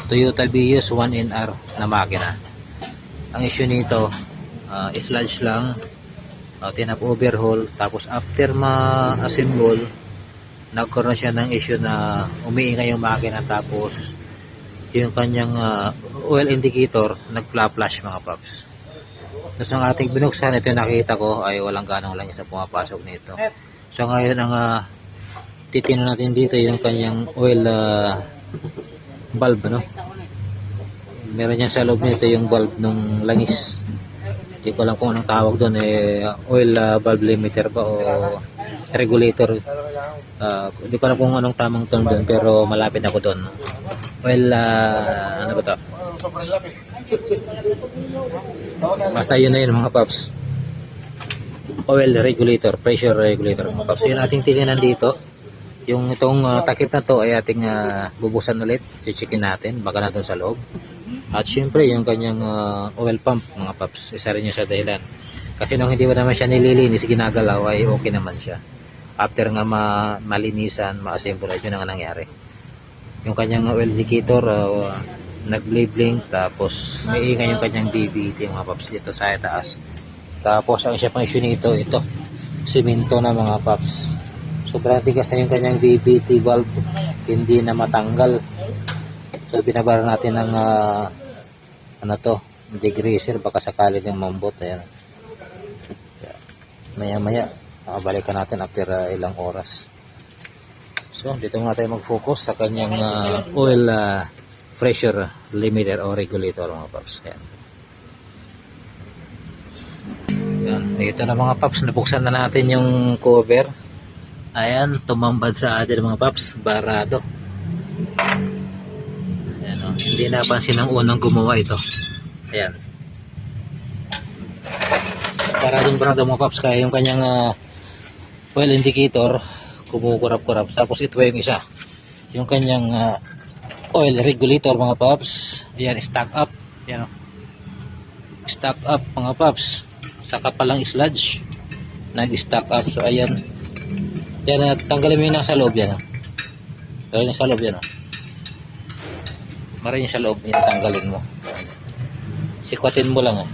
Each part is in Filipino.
Toyota Vios 1NR na makina. Ang issue nito, sludge lang, tinap overhaul, tapos after ma-assemble, nagkaroon siya ng issue na umiingay yung makina, tapos yung kanyang oil indicator nag-flash mga paps. Tapos ang ating binuksan, ito yung nakita ko ay walang ganong lang isa pumapasok nito. So ngayon ang titingnan natin dito yung kanyang oil valve, no? Meron yan sa loob nito yung valve ng langis. Hindi ko alam kung anong tawag doon, oil valve limiter ba o regulator. Hindi ko alam kung anong tamang term doon, pero malapit ako doon. Oil ano ba ito? Basta yun na yun mga paps. Oil regulator, pressure regulator mga paps. Yun ating tingnan dito. Yung itong takip na to ay ating bubuksan ulit. Chichikin natin, baka na doon sa loob. At syempre yung kanyang oil pump mga paps, isa rin yung sa dahilan. Kasi nung hindi ba naman siya nililinis, ginagalaw, ay okay naman siya. After nga malinisan, ma-assemble, yun ang nangyari. Yung kanyang oil indicator nag-blink, tapos may ingay yung kanyang BBT mga paps dito sa taas. Tapos ang isa pang issue nito, ito simento na mga paps. Sobrang tigas na yung kanyang BBT valve, hindi na matanggal. So binabara natin ng ano to, degreaser, baka sakali ng mambot. Ayan. Maya maya balikan natin after ilang oras. So dito nga tayo mag-focus sa kanyang oil pressure limiter o regulator mga paps. Ayan. Ayan, ito na mga paps, nabuksan na natin yung cover. Ayan, tumambad sa atin mga paps, barado. Ayan, hindi napansin ng unang gumawa ito. Ayan, barado mga paps, kaya yung kanyang oil indicator kumukurap-kurap. Tapos ito yung isa, yung kanyang oil regulator mga paps. Ayan, stack up. Ayan, stack up mga paps, saka palang sludge nag-stack up. So ayan, yan, tanggalin mo yung nasa loob yan. Tanggalin yung sa loob yan. Marin yung sa loob yan, tanggalin mo. Sikwatin mo lang.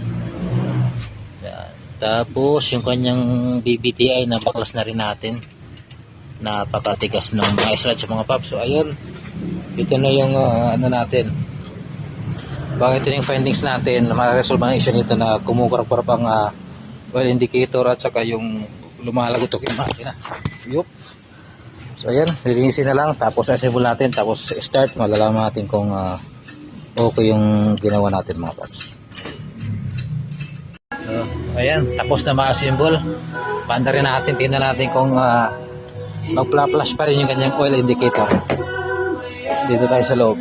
Yan. Tapos yung kanyang BBTI na baklas na rin natin. Napakatigas ng mga sludge sa mga paps. So ayun, ito na yung ano natin. Bakit ito yung findings natin, ma-resolve ang issue nito na kumukurap-kurap ang oil indicator at saka yung lumalagotok yung makina. Yup. So ayan, lilinisin na lang, tapos assemble natin, tapos start, malalaman natin kung okay yung ginawa natin mga paps. Ayan, tapos na ma-assemble. Banda rin natin, tingnan natin kung mag-flash pa rin yung kanyang oil indicator. Dito tayo sa loob.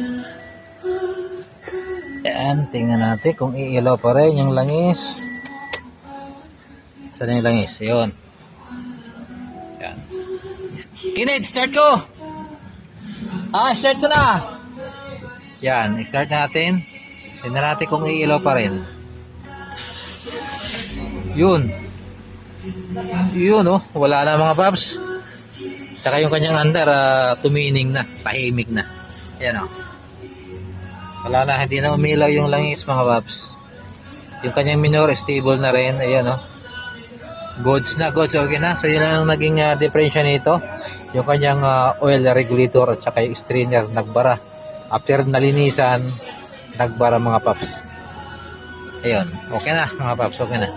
Ayan, tingnan natin kung iilaw pa rin yung langis. Saan yung langis? Ayun. Ayan. Kinid, start ko! Start ko na! Yan, start natin. Tingnan natin kung iilaw pa rin. Yun. Yun, oh. Wala na mga paps. Saka yung kanyang andar, tumining na. Tahimik na. Ayan, oh. Wala na, hindi na umilaw yung langis mga paps. Yung kanyang minor, stable na rin. Ayan, oh. Goods na, goods, okay na. So yun ang naging difference nito. Yung kanyang oil regulator at saka yung strainer nagbara. After nalinisan, nagbara mga paps. Ayun, okay na mga paps, okay na.